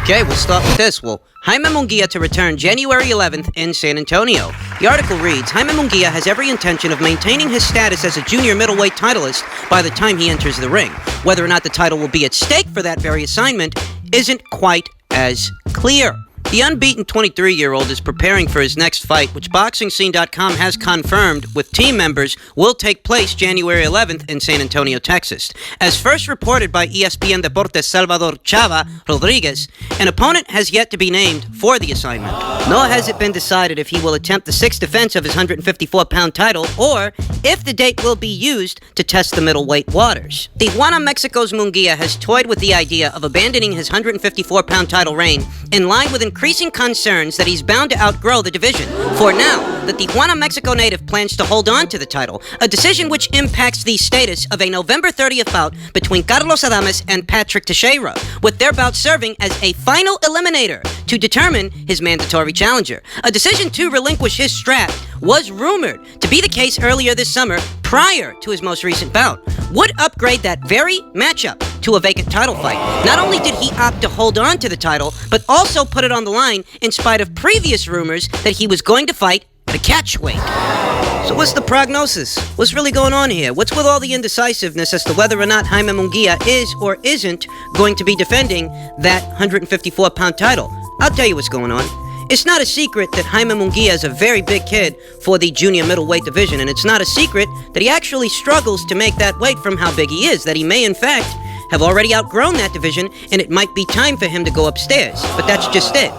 Okay, we'll start with this. Well, Jaime Munguia to return January 11th in San Antonio. The article reads, Jaime Munguia has every intention of maintaining his status as a junior middleweight titleist by the time he enters the ring. Whether or not the title will be at stake for that very assignment isn't quite as clear. The unbeaten 23-year-old is preparing for his next fight, which BoxingScene.com has confirmed with team members will take place January 11th in San Antonio, Texas. As first reported by ESPN Deportes' Salvador Chava Rodriguez, an opponent has yet to be named for the assignment. Nor has it been decided if he will attempt the sixth defense of his 154-pound title or if the date will be used to test the middleweight waters. Tijuana, Mexico's Munguia has toyed with the idea of abandoning his 154-pound title reign in line with increasing concerns that he's bound to outgrow the division. For now, the Tijuana, Mexico native plans to hold on to the title, a decision which impacts the status of a November 30th bout between Carlos Adames and Patrick Teixeira, with their bout serving as a final eliminator to determine his mandatory challenger. A decision to relinquish his strap was rumored to be the case earlier this summer prior to his most recent bout, would upgrade that very matchup to a vacant title fight. Not only did he opt to hold on to the title, but also put it on the line in spite of previous rumors that he was going to fight at a catchweight. So what's the prognosis? What's really going on here? What's with all the indecisiveness as to whether or not Jaime Munguia is or isn't going to be defending that 154-pound title? I'll tell you what's going on. It's not a secret that Jaime Munguia is a very big kid for the junior middleweight division, and it's not a secret that he actually struggles to make that weight from how big he is, that he may in fact have already outgrown that division, and it might be time for him to go upstairs. But that's just it.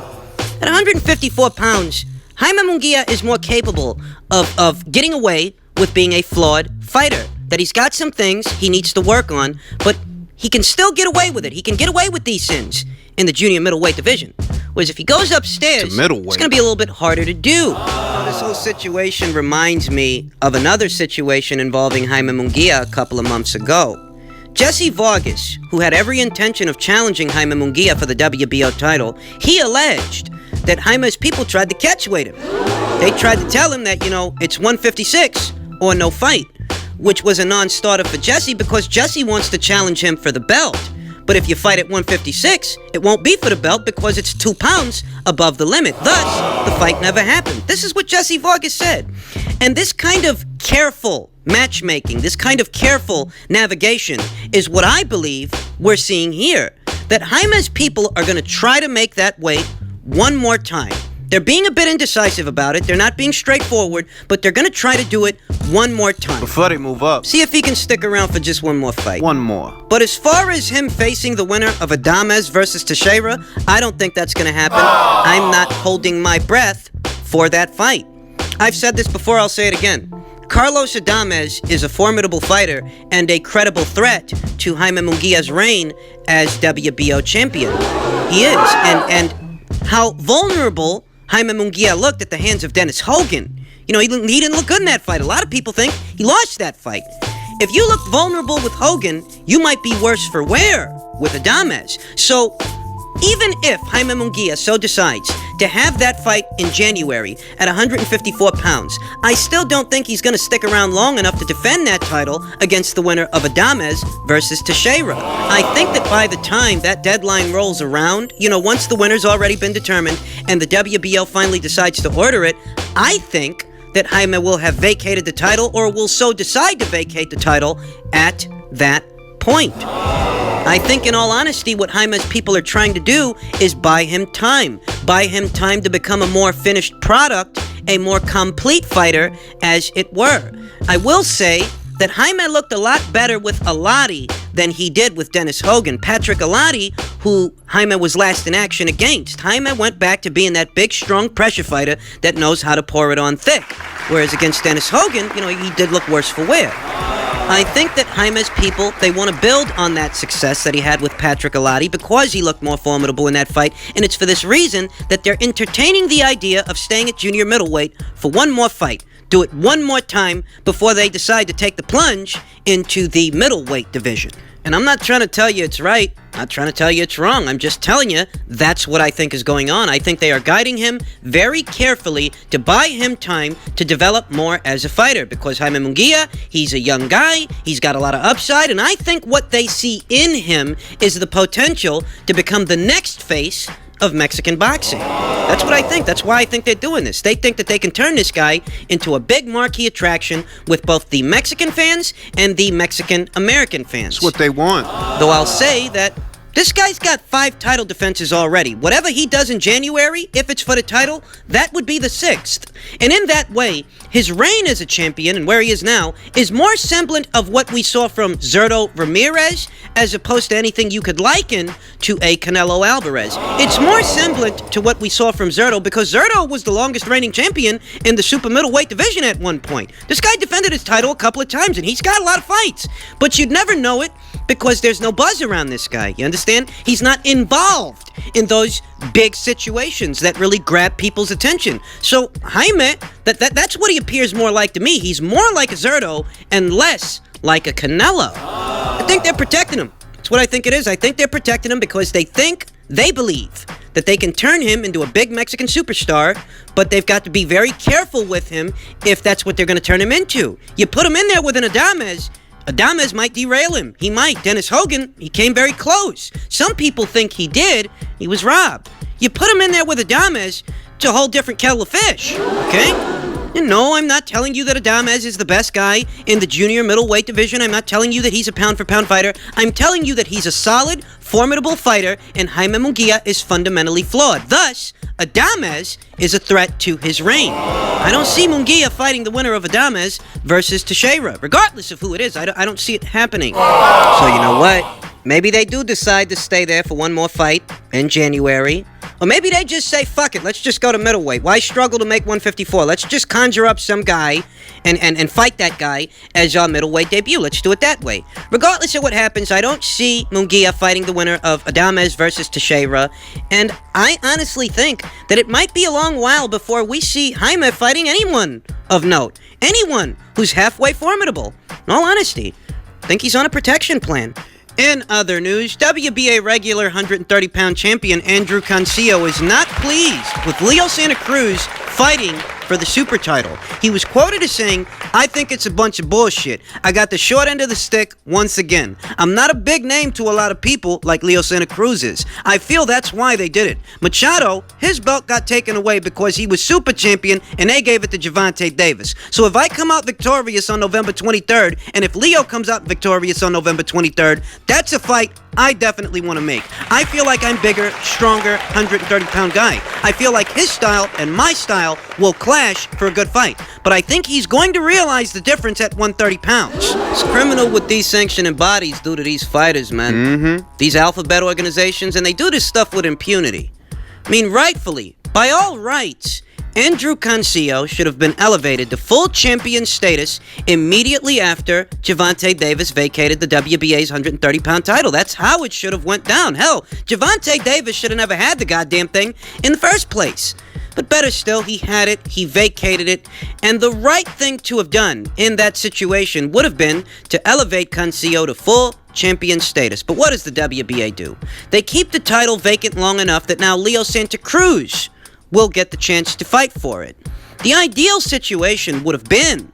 At 154 pounds, Jaime Munguia is more capable of getting away with being a flawed fighter. That he's got some things he needs to work on, but he can still get away with it. He can get away with these sins in the junior middleweight division. Whereas if he goes upstairs, it's going to be a little bit harder to do. This whole situation reminds me of another situation involving Jaime Munguia a couple of months ago. Jesse Vargas, who had every intention of challenging Jaime Munguia for the WBO title, he alleged that Jaime's people tried to catchweight him. They tried to tell him that, it's 156 or no fight, which was a non-starter for Jesse because Jesse wants to challenge him for the belt. But if you fight at 156, it won't be for the belt because it's 2 pounds above the limit. Thus, the fight never happened. This is what Jesse Vargas said. And this kind of careful matchmaking, this kind of careful navigation is what I believe we're seeing here. That Jaime's people are going to try to make that weight one more time. They're being a bit indecisive about it. They're not being straightforward, but they're going to try to do it one more time. Before they move up. See if he can stick around for just one more fight. One more. But as far as him facing the winner of Adames versus Teixeira, I don't think that's going to happen. I'm not holding my breath for that fight. I've said this before, I'll say it again. Carlos Adames is a formidable fighter and a credible threat to Jaime Munguia's reign as WBO champion. He is. And how vulnerable Jaime Munguia looked at the hands of Dennis Hogan. He didn't look good in that fight. A lot of people think he lost that fight. If you look vulnerable with Hogan, you might be worse for wear with Adames. So even if Jaime Munguia so decides to have that fight in January at 154 pounds, I still don't think he's going to stick around long enough to defend that title against the winner of Adames versus Teixeira. I think that by the time that deadline rolls around, once the winner's already been determined and the WBO finally decides to order it, I think that Jaime will have vacated the title or will so decide to vacate the title at that point. I think, in all honesty, what Jaime's people are trying to do is buy him time. Buy him time to become a more finished product, a more complete fighter, as it were. I will say that Jaime looked a lot better with Alati than he did with Dennis Hogan. Patrick Alati, who Jaime was last in action against. Jaime went back to being that big, strong pressure fighter that knows how to pour it on thick. Whereas against Dennis Hogan, he did look worse for wear. I think that Jaime's people, they want to build on that success that he had with Patrick Alati because he looked more formidable in that fight, and it's for this reason that they're entertaining the idea of staying at junior middleweight for one more fight. Do it one more time before they decide to take the plunge into the middleweight division. And I'm not trying to tell you it's right. Not trying to tell you it's wrong. I'm just telling you that's what I think is going on. I think they are guiding him very carefully to buy him time to develop more as a fighter. Because Jaime Munguia, he's a young guy. He's got a lot of upside. And I think what they see in him is the potential to become the next face of Mexican boxing. That's what I think. That's why I think they're doing this. They think that they can turn this guy into a big marquee attraction with both the Mexican fans and the Mexican-American fans. That's what they want. Though I'll say that this guy's got 5 title defenses already. Whatever he does in January, if it's for the title, that would be the 6th. And in that way, his reign as a champion and where he is now is more semblant of what we saw from Zurdo Ramirez as opposed to anything you could liken to a Canelo Alvarez. It's more semblant to what we saw from Zurdo because Zurdo was the longest reigning champion in the super middleweight division at one point. This guy defended his title a couple of times and he's got a lot of fights. But you'd never know it because there's no buzz around this guy. You understand? He's not involved in those big situations that really grab people's attention. So Jaime, that's what he appears more like to me. He's more like a Zurdo and less like a Canelo. I think they're protecting him. That's what I think it is. I think they're protecting him because they believe that they can turn him into a big Mexican superstar, but they've got to be very careful with him if that's what they're going to turn him into. You put him in there with an Adames might derail him. He might. Dennis Hogan, he came very close. Some people think he did. He was robbed. You put him in there with Adames, it's a whole different kettle of fish, okay? And no, I'm not telling you that Adames is the best guy in the junior middleweight division. I'm not telling you that he's a pound-for-pound fighter. I'm telling you that he's a solid, formidable fighter, and Jaime Munguia is fundamentally flawed. Thus, Adames is a threat to his reign. I don't see Munguia fighting the winner of Adames versus Teixeira, regardless of who it is. I don't see it happening. So you know what? Maybe they do decide to stay there for one more fight in January. Or maybe they just say, fuck it, let's just go to middleweight. Why struggle to make 154? Let's just conjure up some guy and fight that guy as our middleweight debut. Let's do it that way. Regardless of what happens, I don't see Munguia fighting the winner of Adames versus Teixeira. And I honestly think that it might be a long while before we see Jaime fighting anyone of note. Anyone who's halfway formidable. In all honesty, I think he's on a protection plan. In other news, WBA regular 130-pound champion Andrew Cancio is not pleased with Leo Santa Cruz fighting for the super title. He was quoted as saying, "I think it's a bunch of bullshit. I got the short end of the stick once again. I'm not a big name to a lot of people like Leo Santa Cruz is. I feel that's why they did it. Machado, his belt got taken away because he was super champion and they gave it to Gervonta Davis. So if I come out victorious on November 23rd, and if Leo comes out victorious on November 23rd, that's a fight I definitely want to make. I feel like I'm bigger, stronger, 130-pound guy. I feel like his style and my style will clash for a good fight. But I think he's going to realize the difference at 130 pounds. It's criminal what these sanctioning bodies do to these fighters, man. These alphabet organizations, and they do this stuff with impunity. I mean, rightfully, by all rights, Andrew Cancio should have been elevated to full champion status immediately after Gervonta Davis vacated the WBA's 130-pound title. That's how it should have went down. Hell, Gervonta Davis should have never had the goddamn thing in the first place. But better still, he had it, he vacated it, and the right thing to have done in that situation would have been to elevate Cancio to full champion status. But what does the WBA do? They keep the title vacant long enough that now Leo Santa Cruz will get the chance to fight for it. The ideal situation would have been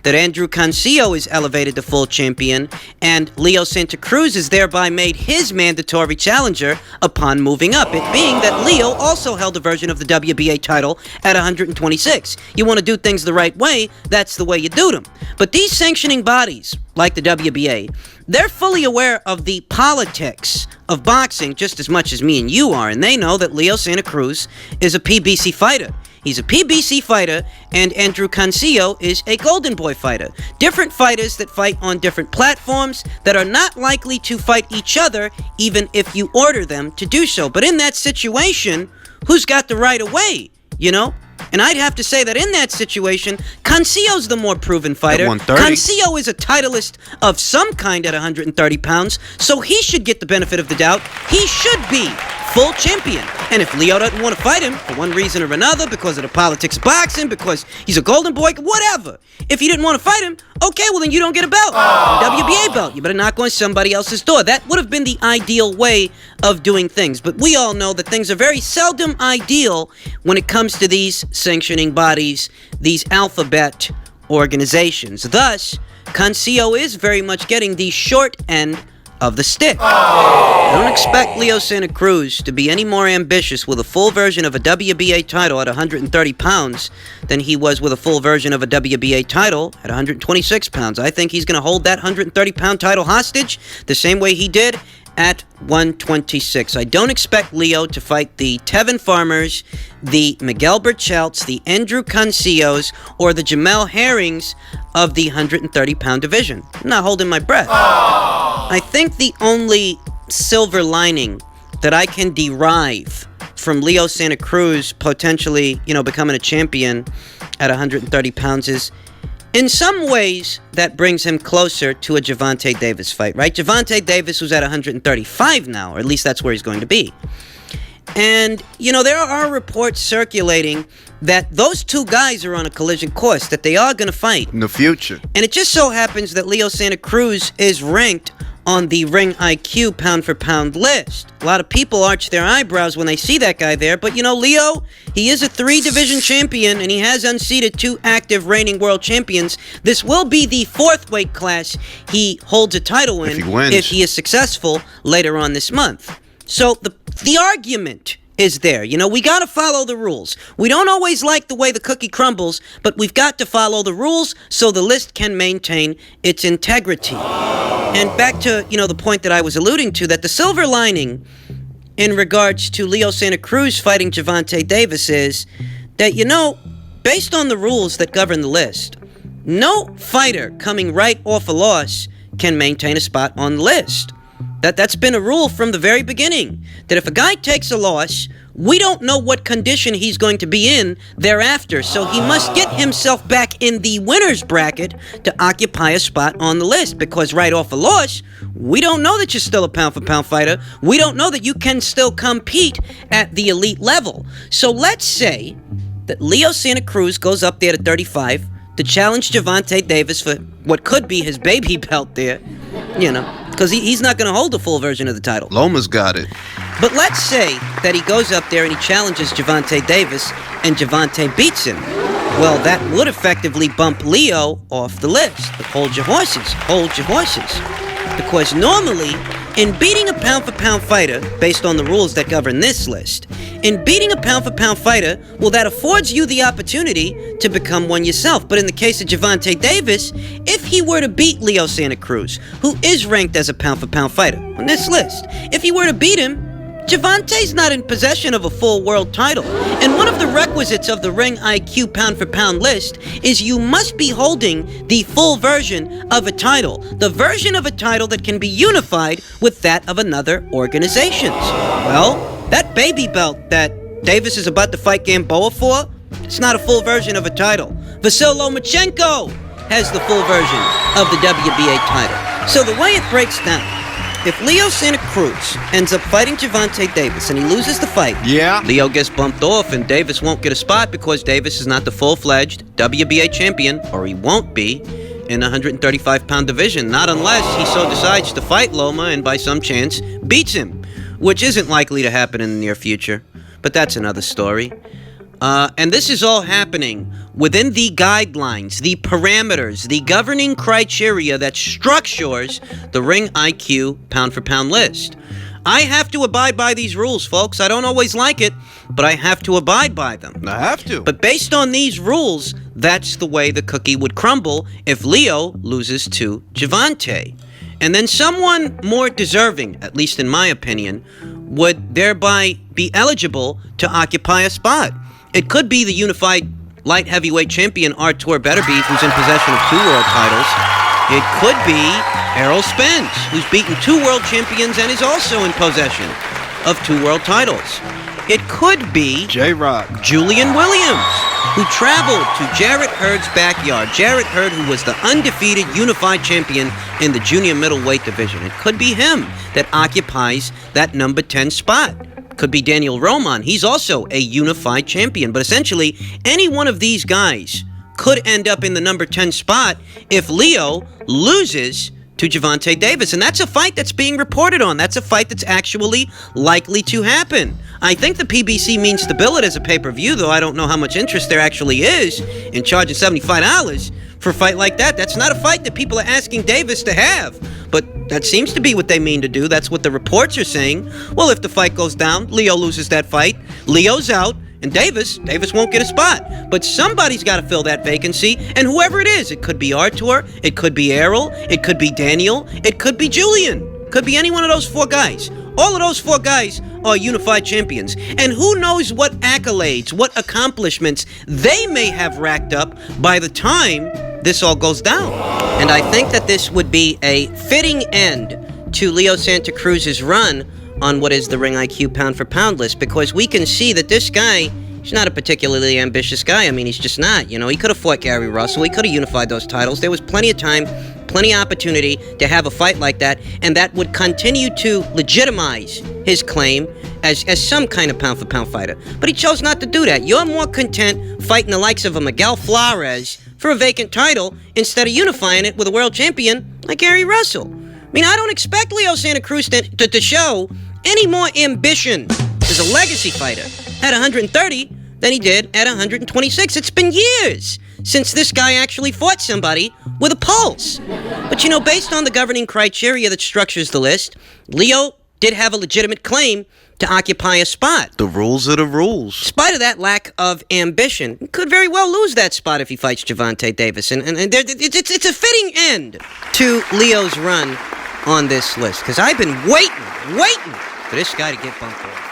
that Andrew Cancio is elevated to full champion and Leo Santa Cruz is thereby made his mandatory challenger upon moving up, it being that Leo also held a version of the WBA title at 126. You want to do things the right way, that's the way you do them. But these sanctioning bodies, like the WBA, they're fully aware of the politics of boxing just as much as me and you are, and they know that Leo Santa Cruz is a PBC fighter. He's a PBC fighter, and Andrew Cancio is a Golden Boy fighter. Different fighters that fight on different platforms that are not likely to fight each other, even if you order them to do so. But in that situation, who's got the right of way, you know? And I'd have to say that in that situation, Cancio's the more proven fighter. 130. Cancio is a titleist of some kind at 130 pounds, so he should get the benefit of the doubt. He should be full champion. And if Leo doesn't want to fight him for one reason or another, because of the politics of boxing, because he's a golden boy, whatever. If he didn't want to fight him, okay, well then you don't get a belt. WBA belt. You better knock on somebody else's door. That would have been the ideal way of doing things. But we all know that things are very seldom ideal when it comes to these sanctioning bodies, these alphabet organizations. Thus, Cancio is very much getting the short end of the stick. I don't expect Leo Santa Cruz to be any more ambitious with a full version of a WBA title at 130 pounds than he was with a full version of a WBA title at 126 pounds. I think he's going to hold that 130-pound title hostage the same way he did at 126. I don't expect Leo to fight the Tevin Farmers, the Miguel Burchelts, the Andrew Cancios, or the Jamel Herrings of the 130-pound division. I'm not holding my breath. I think the only silver lining that I can derive from Leo Santa Cruz potentially, becoming a champion at 130 pounds is, in some ways, that brings him closer to a Gervonta Davis fight, right? Gervonta Davis was at 135 now, or at least that's where he's going to be. And, there are reports circulating that those two guys are on a collision course, that they are going to fight in the future. And it just so happens that Leo Santa Cruz is ranked on the Ring IQ pound-for-pound list. A lot of people arch their eyebrows when they see that guy there, but Leo, he is a 3-division champion, and he has unseated 2 active reigning world champions. This will be the 4th weight class he holds a title in if he is successful later on this month. So the argument is there. We got to follow the rules. We don't always like the way the cookie crumbles, but we've got to follow the rules so the list can maintain its integrity. And back to, the point that I was alluding to, that the silver lining in regards to Leo Santa Cruz fighting Gervonta Davis is that, based on the rules that govern the list, no fighter coming right off a loss can maintain a spot on the list. That's been a rule from the very beginning, that if a guy takes a loss, we don't know what condition he's going to be in thereafter, so he must get himself back in the winner's bracket to occupy a spot on the list, because right off a loss, we don't know that you're still a pound-for-pound fighter. We don't know that you can still compete at the elite level. So let's say that Leo Santa Cruz goes up there to 35 to challenge Gervonta Davis for what could be his baby belt there, because he's not going to hold the full version of the title. Loma's got it. But let's say that he goes up there and he challenges Gervonta Davis and Gervonta beats him. Well, that would effectively bump Leo off the list. But hold your horses. Because normally, in beating a pound-for-pound fighter, based on the rules that govern this list, in beating a pound-for-pound fighter, well, that affords you the opportunity to become one yourself. But in the case of Gervonta Davis, if he were to beat Leo Santa Cruz, who is ranked as a pound-for-pound fighter on this list, if he were to beat him, Gervonta's not in possession of a full world title. And one of the requisites of the Ring IQ pound-for-pound list is you must be holding the full version of a title. The version of a title that can be unified with that of another organization's. Well, that baby belt that Davis is about to fight Gamboa for, it's not a full version of a title. Vasyl Lomachenko has the full version of the WBA title. So the way it breaks down, if Leo Santa Cruz ends up fighting Gervonta Davis and he loses the fight, Leo gets bumped off and Davis won't get a spot because Davis is not the full-fledged WBA champion, or he won't be in the 135-pound division, not unless he so decides to fight Loma and by some chance beats him, which isn't likely to happen in the near future, but that's another story. And this is all happening within the guidelines, the parameters, the governing criteria that structures the Ring IQ pound-for-pound list. I have to abide by these rules, folks. I don't always like it, but I have to abide by them. I have to. But based on these rules, that's the way the cookie would crumble if Leo loses to Gervonta. And then someone more deserving, at least in my opinion, would thereby be eligible to occupy a spot. It could be the unified light heavyweight champion Artur Beterbiev, who's in possession of 2 world titles. It could be Errol Spence, who's beaten 2 world champions and is also in possession of 2 world titles. It could be J-Rock, Julian Williams, who traveled to Jarrett Hurd's backyard. Jarrett Hurd, who was the undefeated unified champion in the junior middleweight division. It could be him that occupies that number 10 spot. Could be Daniel Roman. He's also a unified champion. But essentially, any one of these guys could end up in the number 10 spot if Leo loses to Gervonta Davis. And that's a fight that's being reported on. That's a fight that's actually likely to happen. I think the PBC means to bill it as a pay-per-view, though I don't know how much interest there actually is in charging $75 for a fight like that. That's not a fight that people are asking Davis to have. But that seems to be what they mean to do. That's what the reports are saying. Well, if the fight goes down, Leo loses that fight. Leo's out. And Davis won't get a spot. But somebody's got to fill that vacancy, and whoever it is, it could be Artur, it could be Errol, it could be Daniel, it could be Julian. Could be any one of those 4 guys. All of those 4 guys are unified champions. And who knows what accolades, what accomplishments they may have racked up by the time this all goes down. And I think that this would be a fitting end to Leo Santa Cruz's run on what is the Ring IQ pound-for-pound list, because we can see that this guy, he's not a particularly ambitious guy. I mean, he's just not. You know, he could have fought Gary Russell. He could have unified those titles. There was plenty of time, plenty of opportunity to have a fight like that, and that would continue to legitimize his claim as some kind of pound-for-pound fighter. But he chose not to do that. You're more content fighting the likes of a Miguel Flores for a vacant title instead of unifying it with a world champion like Gary Russell. I mean, I don't expect Leo Santa Cruz to show any more ambition as a legacy fighter at 130 than he did at 126. It's been years since this guy actually fought somebody with a pulse. But, you know, based on the governing criteria that structures the list, Leo did have a legitimate claim to occupy a spot. The rules are the rules. In spite of that lack of ambition, he could very well lose that spot if he fights Gervonta Davis. And it's a fitting end to Leo's run on this list, because I've been waiting for this guy to get bumped off.